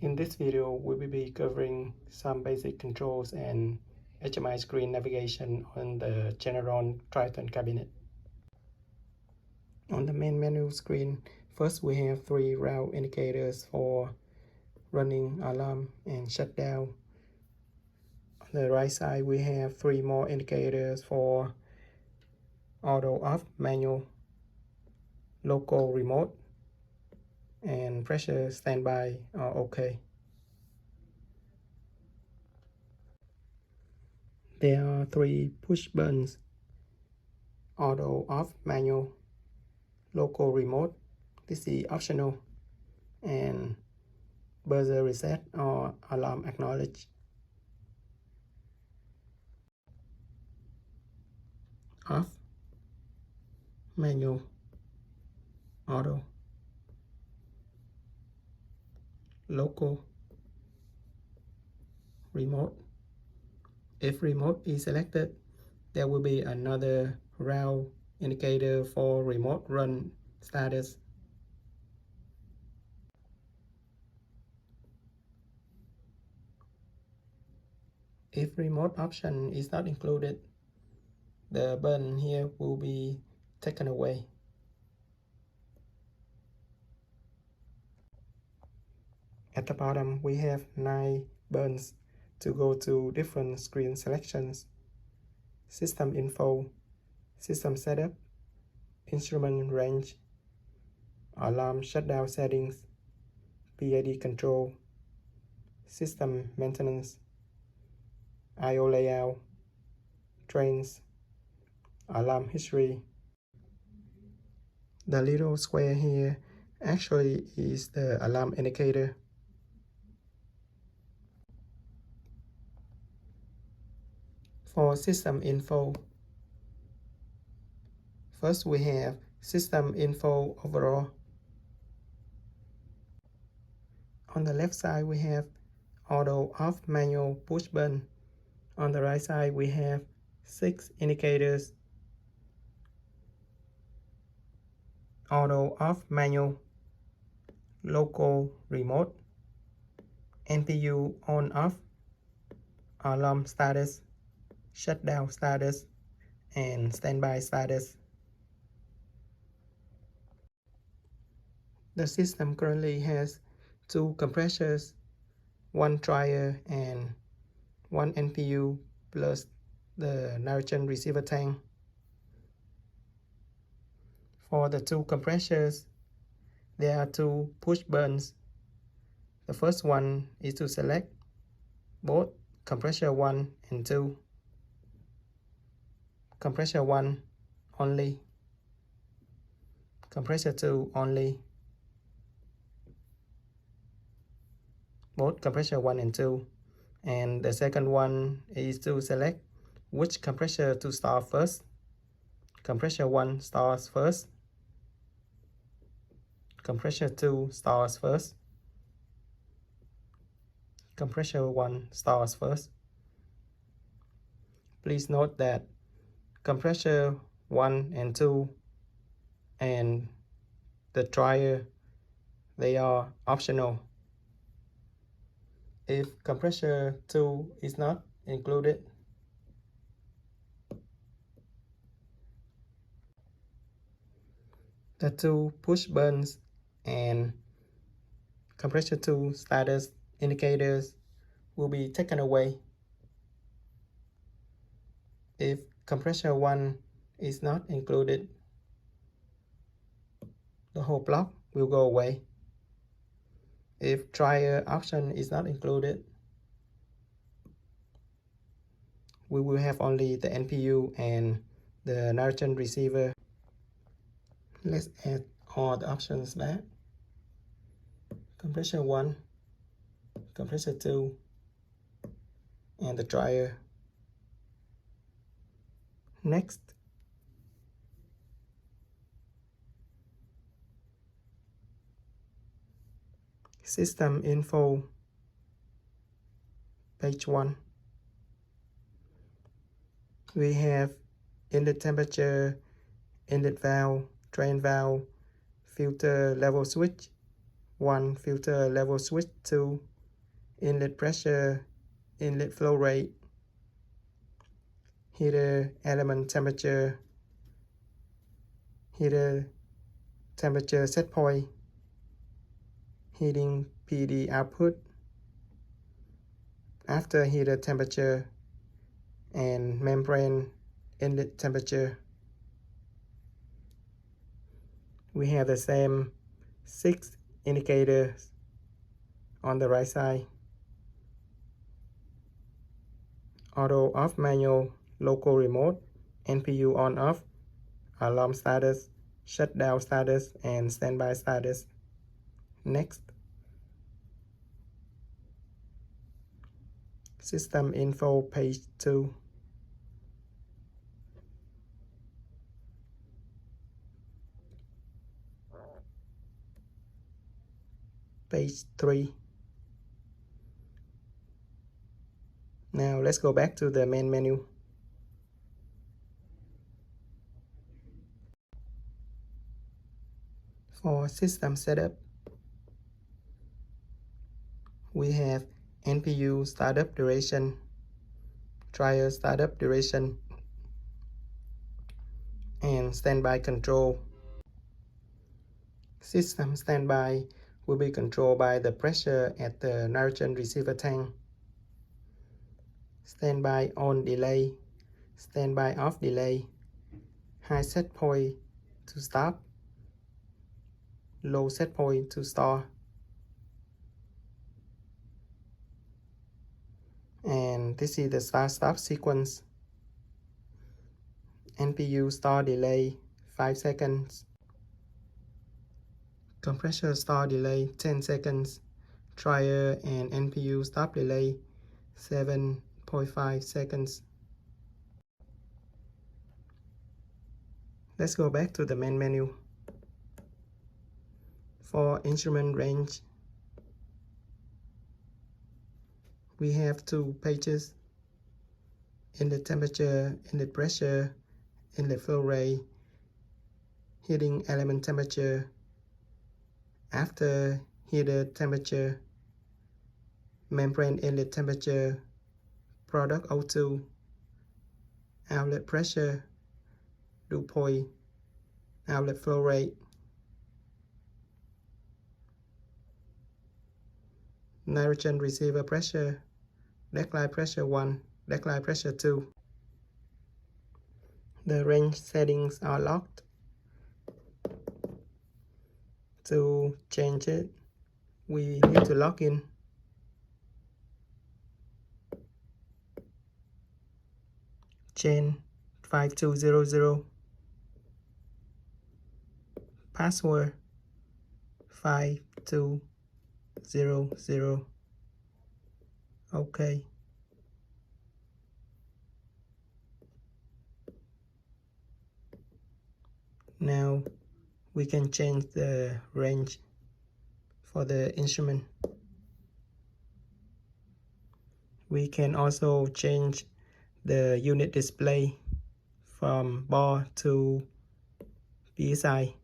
In this video, we will be covering some basic controls and HMI screen navigation on the Generon Triton cabinet. On the main menu screen, first we have 3 route indicators for running, alarm, and shutdown. On the right side, we have 3 more indicators for auto off, manual, local remote, and pressure standby are okay. There are 3 push buttons: auto off, manual, local remote, this is optional, and buzzer reset or alarm acknowledge. Off, manual, auto, local, remote. If remote is selected, there will be another route indicator for remote run status. If remote option is not included, the button here will be taken away. At the bottom, we have 9 buttons to go to different screen selections: system info, system setup, instrument range, alarm shutdown settings, PID control, system maintenance, I/O layout, trains, alarm history. The little square here actually is the alarm indicator. For system info, first we have system info overall. On the left side, we have auto off, manual, push button. On the right side, we have 6 indicators: auto off, manual, local remote, NPU on off, alarm status, shutdown status, and standby status. The system currently has 2 compressors, 1 dryer, and 1 NPU plus the nitrogen receiver tank. For the 2 compressors, there are 2 push buttons. The first one is to select both compressor 1 and 2. Compressor 1 only, compressor 2 only, both compressor 1 and 2. And the second one is to select which compressor to start first. Compressor 1 starts first, compressor 2 starts first, compressor 1 starts first. Please note that compressor 1 and 2 and the dryer, they are optional. If compressor 2 is not included, the 2 push buttons and compressor 2 status indicators will be taken away. If compressor 1 is not included, the whole block will go away. If dryer option is not included, we will have only the NPU and the nitrogen receiver. Let's add all the options back: compressor 1, compressor 2, and the dryer. Next, system info, page 1. We have inlet temperature, inlet valve, drain valve, filter level switch 1, filter level switch 2, inlet pressure, inlet flow rate, heater element temperature, heater temperature set point, heating PD output, after heater temperature, and membrane inlet temperature. We have the same 6 indicators on the right side. Auto off, manual, local remote, NPU on off, alarm status, shutdown status, and standby status. Next. System info, page 2. Page 3. Now let's go back to the main menu. For system setup, we have NPU startup duration, trial startup duration, and standby control. System standby will be controlled by the pressure at the nitrogen receiver tank. Standby on delay, standby off delay, high set point to stop, low set point to start, and this is the start-stop sequence. NPU start delay 5 seconds, compressor start delay 10 seconds, trial and NPU stop delay 7.5 seconds. Let's go back to the main menu. For instrument range, we have 2 pages: inlet temperature, inlet pressure, inlet flow rate, heating element temperature, after heater temperature, membrane inlet temperature, product O2, outlet pressure, dew point, outlet flow rate, nitrogen receiver pressure, deckline pressure 1, deckline pressure 2. The range settings are locked. To change it, we need to log in. Gen 5200, password 5200. OK. Now we can change the range for the instrument. We can also change the unit display from bar to PSI,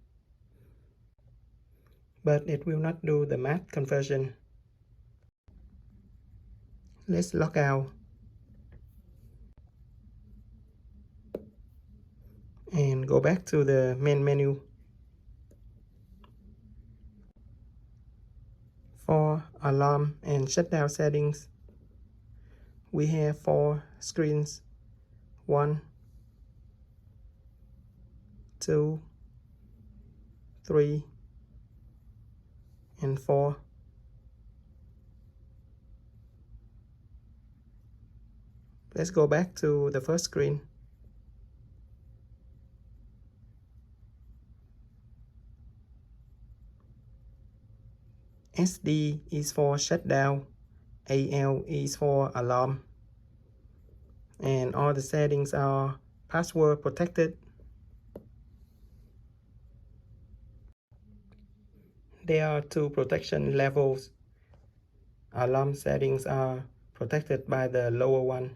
but it will not do the math conversion. Let's log out and go back to the main menu. For alarm and shutdown settings, we have 4 screens: 1, 2, 3, and 4. Let's go back to the first screen. SD is for shutdown, AL is for alarm, and all the settings are password protected. There are 2 protection levels. Alarm settings are protected by the lower one.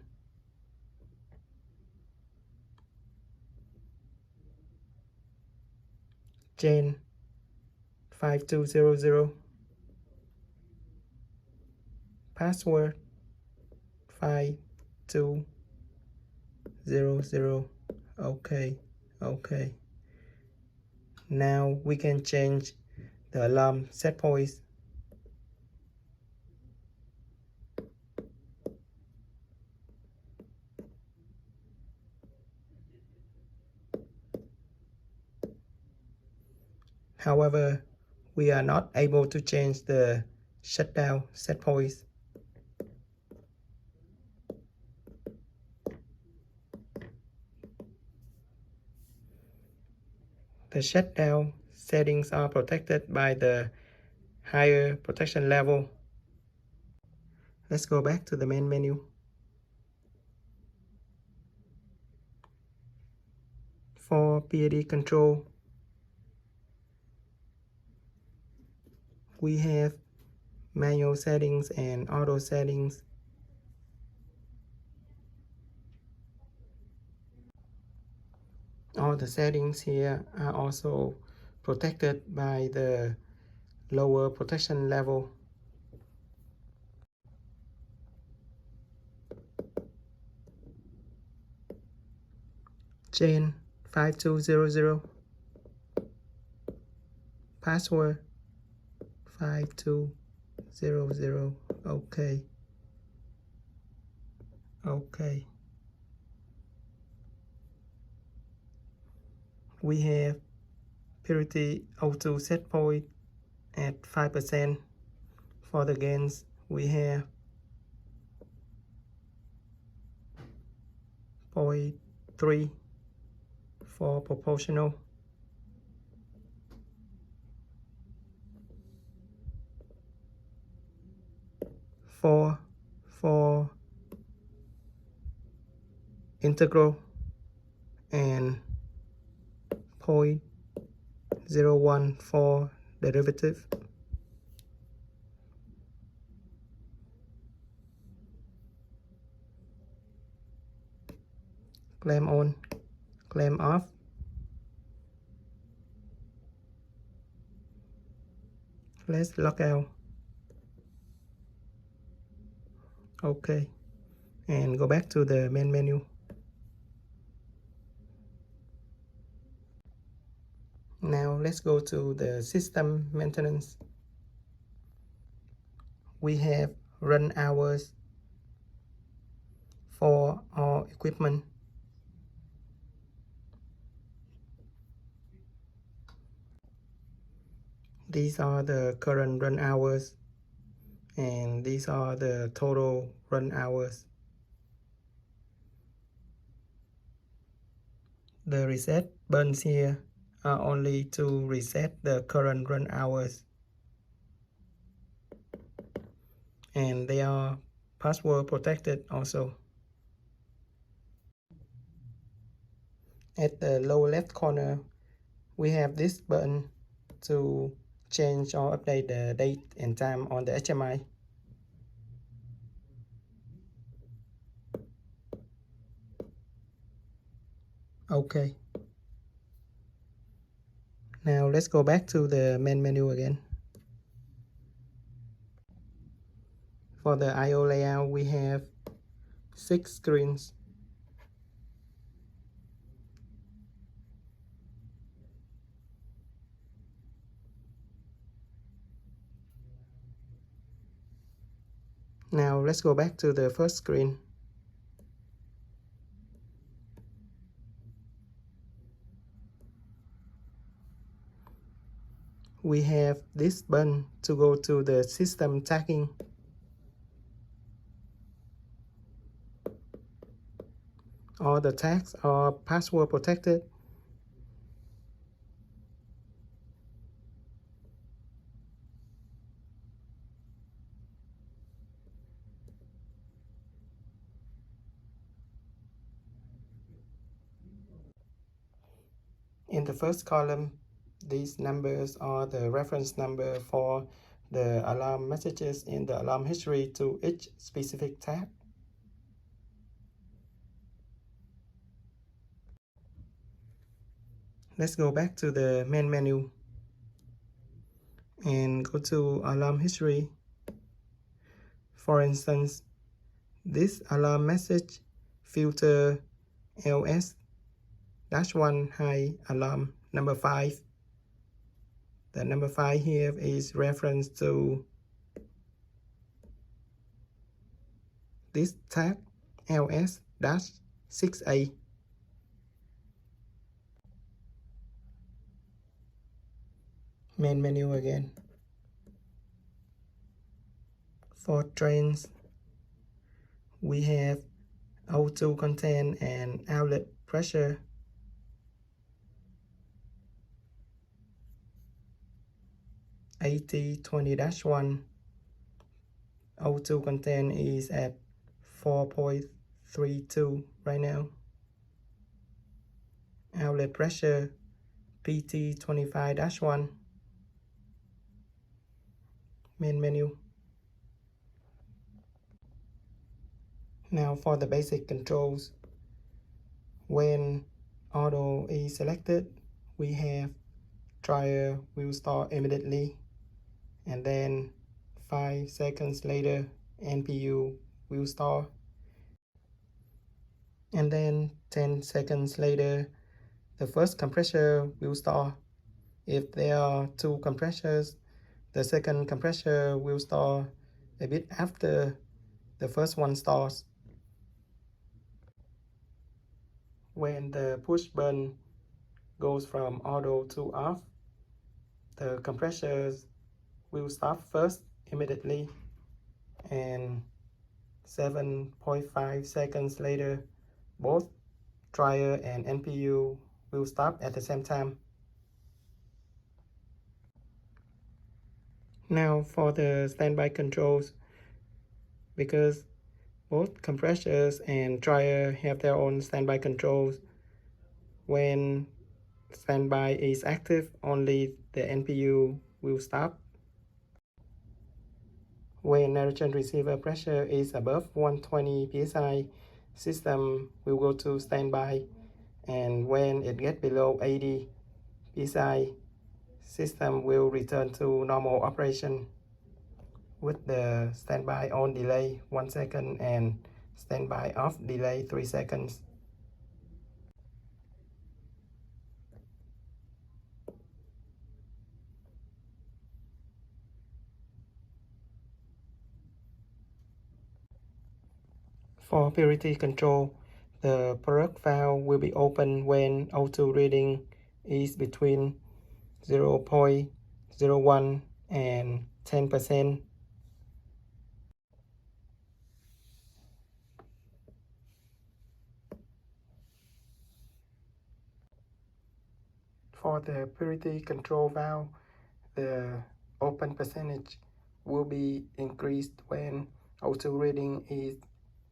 Gen 5200, password 5200. Okay. Now we can change the alarm set point. However, we are not able to change the shutdown set point. The shutdown settings are protected by the higher protection level. Let's go back to the main menu. For PID control, we have manual settings and auto settings. All the settings here are also protected by the lower protection level. Chain 5200, password 5200. Okay. We have purity auto set point at 5%. For the gains, we have 0.3 for proportional. 4 for integral, and 0.01 for derivative. Clamp on, clamp off. Let's lock out. Okay, and go back to the main menu. Now let's go to the system maintenance. We have run hours for all equipment. These are the current run hours, and these are the total run hours. The reset buttons here are only to reset the current run hours, and they are password protected also. At the lower left corner, we have this button to change or update the date and time on the HMI. Okay. Now let's go back to the main menu again. For the I/O layout, we have 6 screens. Now let's go back to the first screen. We have this button to go to the system tagging. All the tags are password protected. In the first column, these numbers are the reference number for the alarm messages in the alarm history to each specific tag. Let's go back to the main menu and go to alarm history. For instance, this alarm message filter LS-1 high alarm number 5. The number 5 here is reference to this tag LS-6A. Main menu again. For trains, we have auto content and outlet pressure. AT20-1 auto content is at 4.32 right now. Outlet pressure PT25-1. Main menu. Now for the basic controls. When auto is selected, we have dryer will start immediately, and then 5 seconds later NPU will start, and then 10 seconds later the first compressor will start. If there are 2 compressors, the second compressor will start a bit after the first one starts. When the push button goes from auto to off, the compressors will stop first immediately, and 7.5 seconds later both dryer and NPU will stop at the same time. Now for the standby controls, because both compressors and dryer have their own standby controls. When standby is active, only the NPU will stop. When nitrogen receiver pressure is above 120 psi, system will go to standby, and when it gets below 80 psi, system will return to normal operation with the standby on delay 1 second and standby off delay 3 seconds. For purity control, the product valve will be open when auto reading is between 0.01 and 10%. For the purity control valve, the open percentage will be increased when auto reading is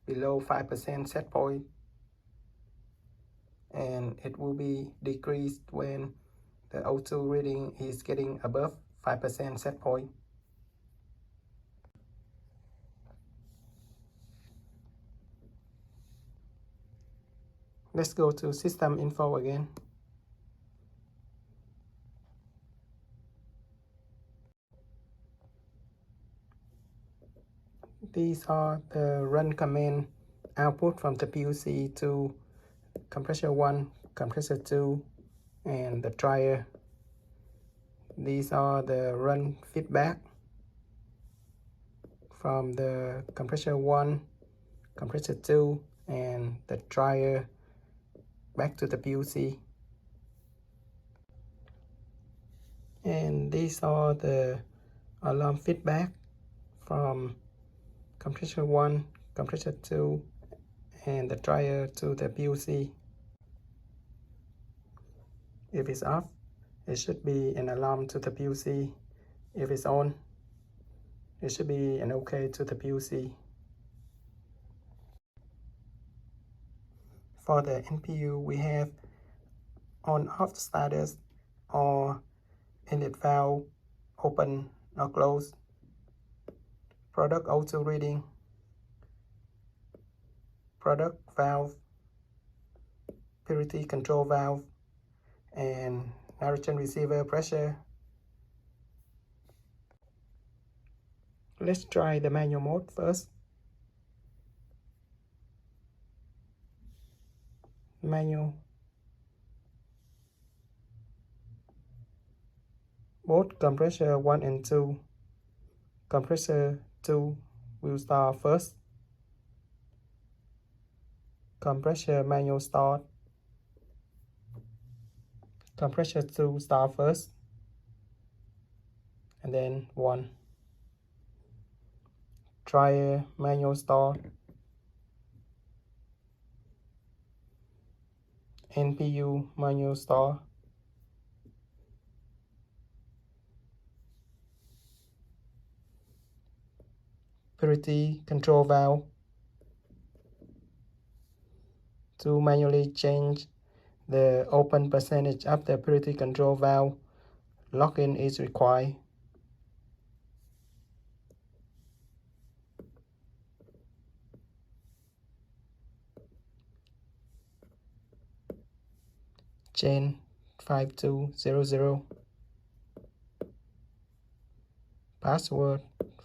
below 5% set point, and it will be decreased when the auto reading is getting above 5% set point. Let's go to system info again. These are the run command output from the PUC to compressor 1, compressor 2, and the dryer. These are the run feedback from the compressor 1, compressor 2, and the dryer back to the PUC. And these are the alarm feedback from compressor 1, compressor 2, and the dryer to the PUC. If it's off, it should be an alarm to the PUC. If it's on, it should be an OK to the PUC. For the NPU, we have on-off status or inlet valve open or closed, product auto reading, product valve, purity control valve, and nitrogen receiver pressure. Let's try the manual mode first. Manual. Both compressor 1 and 2. Compressor 2 will start first. Compressor manual start. Compressor 2 start first. And then 1. Dryer manual start. NPU manual start. Purity control valve. To manually change the open percentage of the purity control valve, login is required. Chain 5200. Password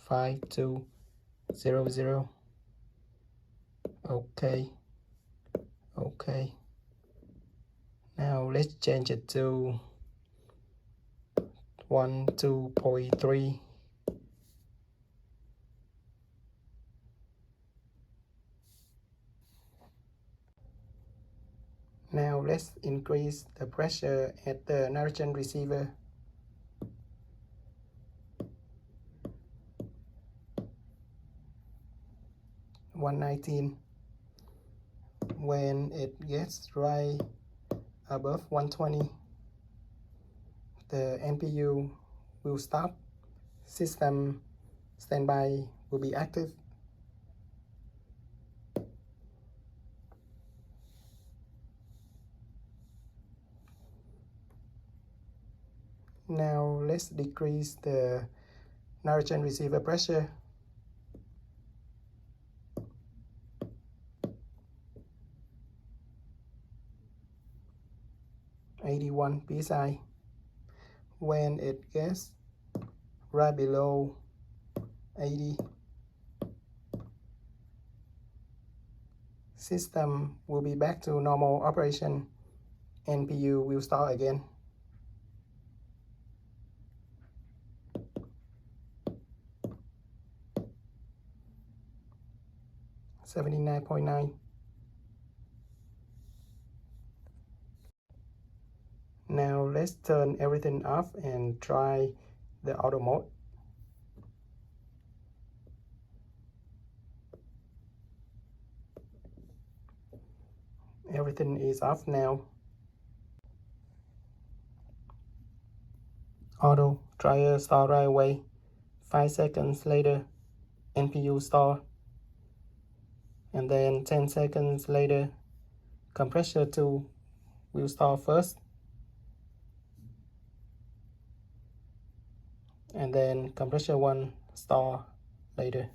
5200. Okay. Okay. Now let's change it to 12.3. Now let's increase the pressure at the nitrogen receiver. (119). When it gets right above 120, the NPU will stop. System standby will be active. Now let's decrease the nitrogen receiver pressure. (81 psi). When it gets right below 80, system will be back to normal operation. NPU will start again. (79.9). Now let's turn everything off and try the auto mode. Everything is off now. Auto dryer start right away. 5 seconds later, NPU start. And then 10 seconds later, compressor 2 will start first. And then compressor 1 start later.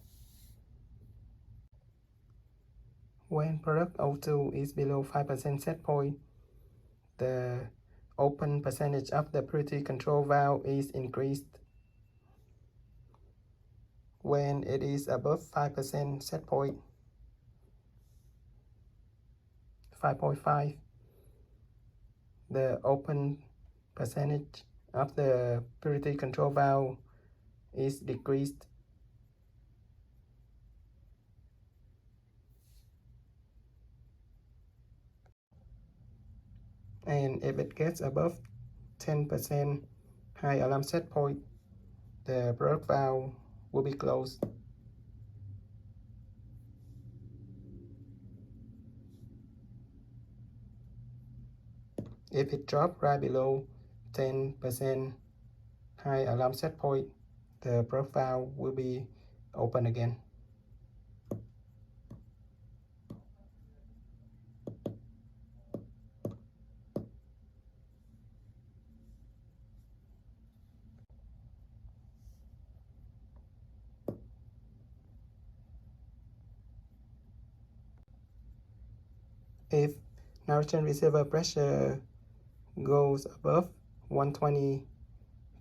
When product O2 is below 5% set point, the open percentage of the purity control valve is increased. When it is above 5% set point, 5.5, the open percentage of the purity control valve is decreased. And if it gets above 10% high alarm set point, the product valve will be closed. If it drops right below 10% high alarm set point, the product valve will be open again. If nitrogen receiver pressure goes above 120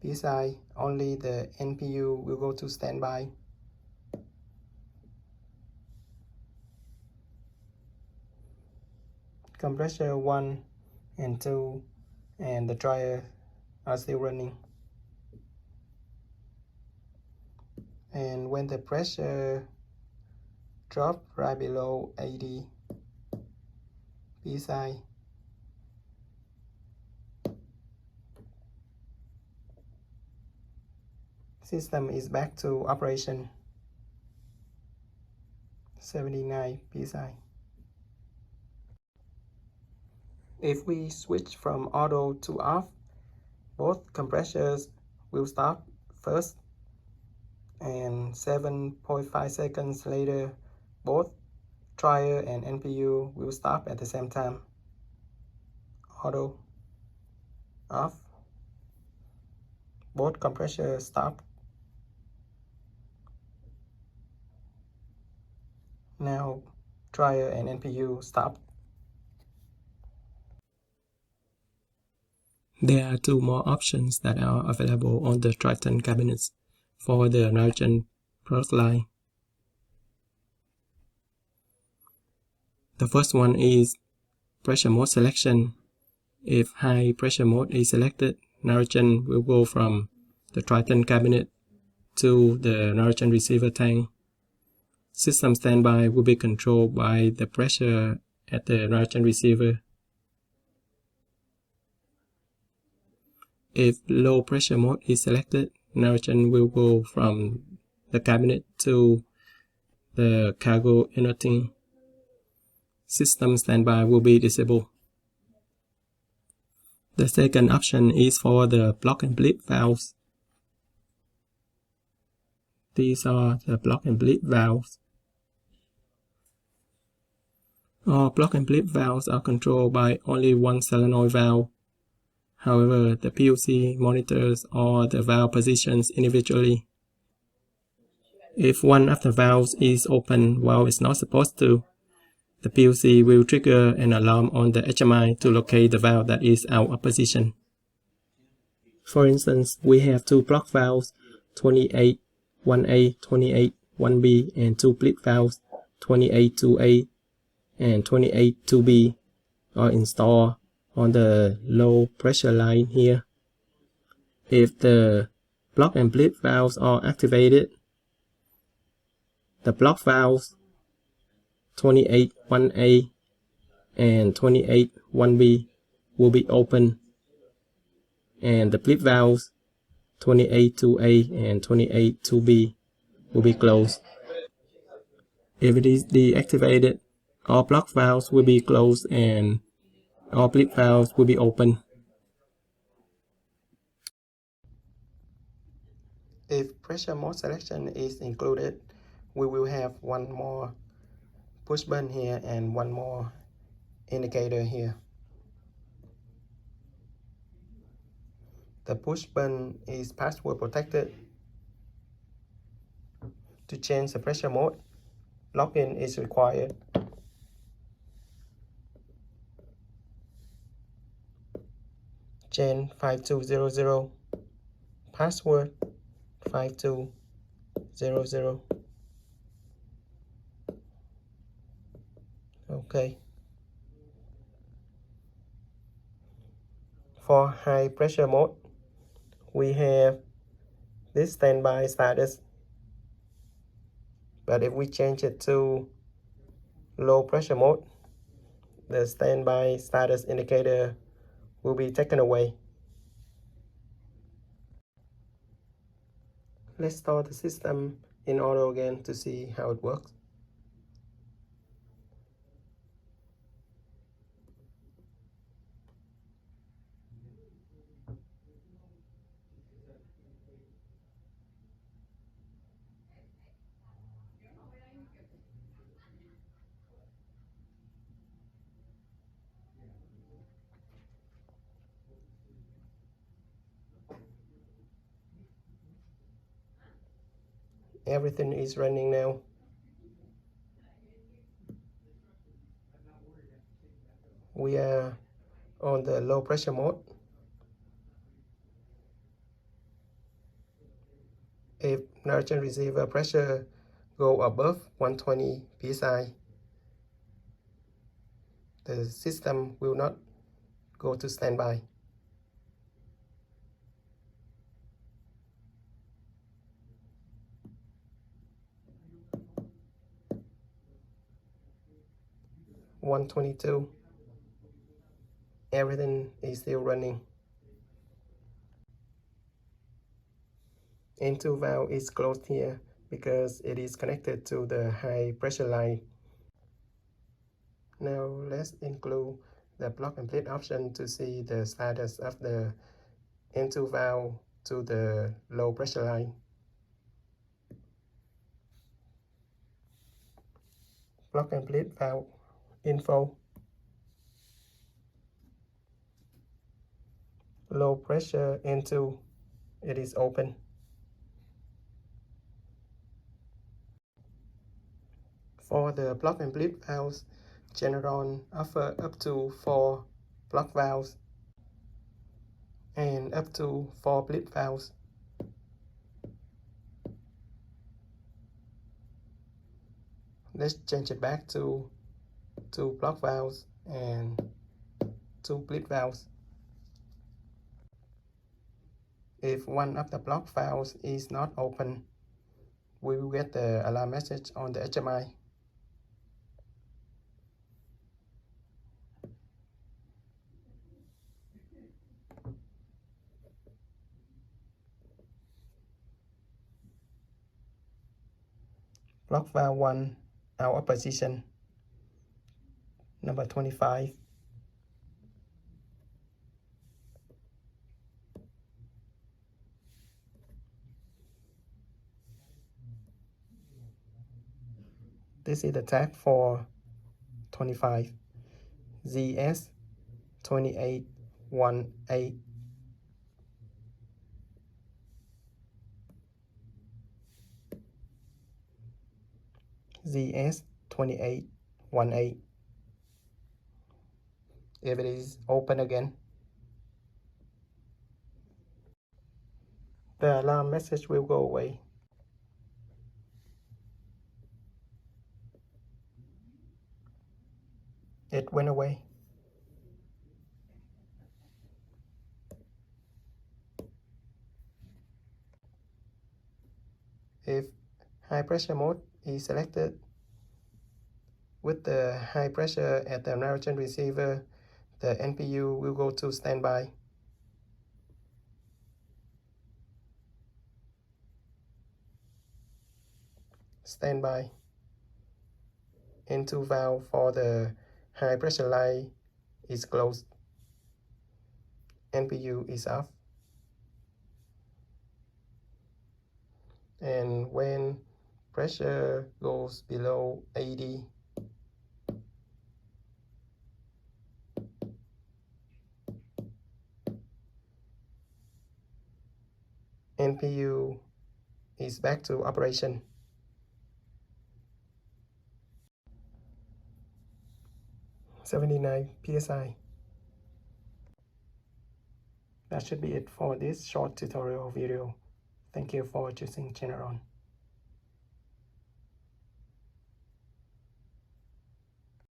psi, only the NPU will go to standby. compressor 1 and 2 and the dryer are still running. And when the pressure drop right below 80 psi, system is back to operation. 79 psi. If we switch from auto to off, both compressors will stop first, and 7.5 seconds later, both dryer and NPU will stop at the same time. Auto, off, both compressors stop. Now dryer and NPU stop. There are two more options that are available on the Triton cabinets for the Generon product line. The first one is pressure mode selection. If high pressure mode is selected, Generon will go from the Triton cabinet to the Generon receiver tank. System standby will be controlled by the pressure at the Generon receiver. If low pressure mode is selected, Generon will go from the cabinet to the cargo inner tank. System standby will be disabled. The second option is for the block and bleed valves. These are the block and bleed valves. All block and bleed valves are controlled by only one solenoid valve. However, the PLC monitors all the valve positions individually. If one of the valves is open while it's not supposed to, the PLC will trigger an alarm on the HMI to locate the valve that is out of position. For instance, we have two block valves, 28 1A, 28 1B, and two bleed valves, 28 2A and 28 2B, are installed on the low pressure line here. If the block and bleed valves are activated, the block valves 28 1A and 28 1B will be open, and the bleed valves 28 2A and 28 2B will be closed. If it is deactivated, all block valves will be closed and all bleed valves will be open. If pressure mode selection is included, we will have one more push button here and one more indicator here. The push button is password protected. To change the pressure mode, login is required. Gen 5200, password 5200. Okay. For high pressure mode, we have this standby status. But if we change it to low pressure mode, the standby status indicator will be taken away. Let's start the system in auto again to see how it works. Everything is running now. We are on the low pressure mode. If Generon receiver pressure go above 120 psi, the system will not go to standby. (122). Everything is still running. N2 valve is closed here because it is connected to the high pressure line. Now let's include the plug and plate option to see the status of the N2 valve to the low pressure line. Plug and plate valve info. Low pressure N2, it is open. For the plug and plate valves, Generon offer up to 4 plug valves and up to 4 plate valves. Let's change it back to 2 plug valves and 2 plate valves. If one of the plug valves is not open, we will get the alarm message on the HMI. Plug valve 1 out of position, number 25. This is the tag for 25, ZS 2818. ZS 2818. If it is open again, the alarm message will go away. It went away. If high pressure mode is selected, with the high pressure at the narrowing receiver, the NPU will go to standby. Standby. N2 valve for the high pressure line is closed. NPU is off. And when pressure goes below 80, NPU is back to operation. (79 psi). That should be it for this short tutorial video. Thank you for choosing Generon.